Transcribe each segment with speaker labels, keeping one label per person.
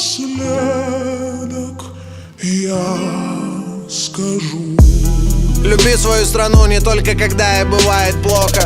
Speaker 1: напоследок я скажу:
Speaker 2: люби свою страну не только когда ей бывает плохо.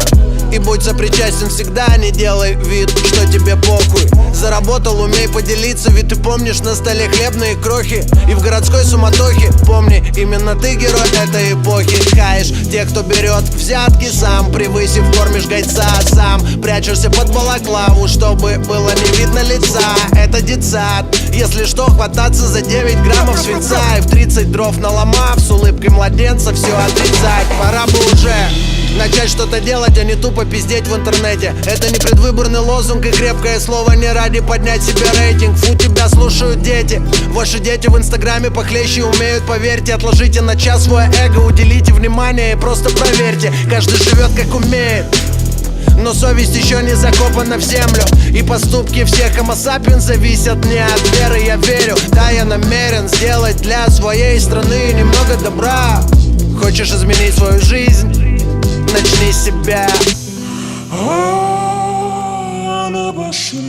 Speaker 2: И будь сопричастен всегда, не делай вид, что тебе похуй. Заработал, умей поделиться, ведь ты помнишь на столе хлебные крохи. И в городской суматохе помни, именно ты герой этой эпохи. Хаешь тех, кто берет взятки сам, превысив, кормишь гайца сам. Прячешься под балаклаву, чтобы было не видно лица. Это детсад, если что, хвататься за 9 граммов свинца. И в 30 дров наломав, с улыбкой младенца все отрицать. Пора бы уже начать что-то делать, а не тупо пиздеть в интернете. Это не предвыборный лозунг и крепкое слово не ради поднять себе рейтинг. Фу, тебя слушают дети. Ваши дети в инстаграме похлеще умеют, поверьте. Отложите на час свое эго, уделите внимание и просто проверьте. Каждый живет как умеет, но совесть еще не закопана в землю. И поступки всех homo sapiens зависят не от веры. Я верю, да, я намерен сделать для своей страны немного добра. Хочешь изменить свою жизнь? Начни с себя.
Speaker 1: А напоследок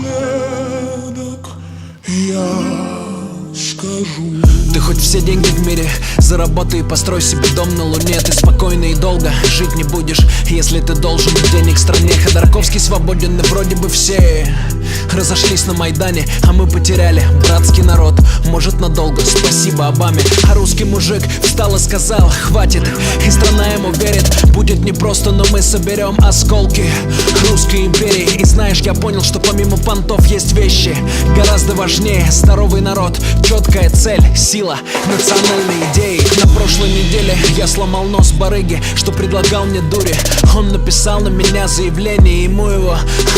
Speaker 1: я скажу:
Speaker 3: ты хоть все деньги в мире заработай и построй себе дом на луне. Ты спокойно и долго жить не будешь, если ты должен денег стране. Ходорковский свободен, и вроде бы все разошлись на Майдане, а мы потеряли братский народ, может надолго, спасибо Обаме. А русский мужик встал и сказал: хватит, и страна ему верит. Будет непросто, но мы соберем осколки русской империи. И знаешь, я понял, что помимо понтов есть вещи гораздо важнее. Здоровый народ, четкая цель, сила, национальные идеи. На прошлой неделе я сломал нос барыги, что предлагал мне дури. Он написал на меня заявление, ему его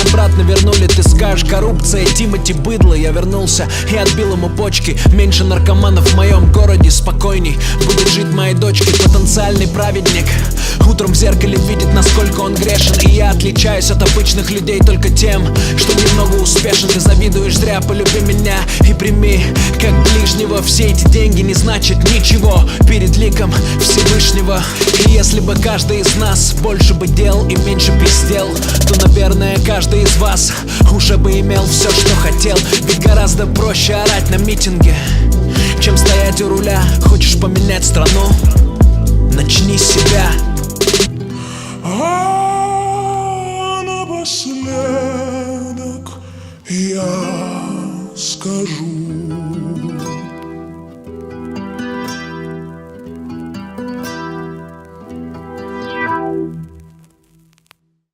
Speaker 3: обратно вернули. Ты скажешь: коррупция, Тимати быдло. Я вернулся и отбил ему почки. Меньше наркоманов в моем городе, спокойней будет жить моей дочке. Потенциальный праведник утром в зеркале видит, насколько он грешен. И я отличаюсь от обычных людей только тем, что немного успешен. Ты завидуешь зря, полюби меня и прими как ближнего. Все эти деньги не значат ничего перед ликом Всевышнего. И если бы каждый из нас больше бы делал и меньше пиздел, то, наверное, каждый из вас уже бы имел все, что хотел. Ведь гораздо проще орать на митинге, чем стоять у руля. Хочешь поменять страну? Начни с себя.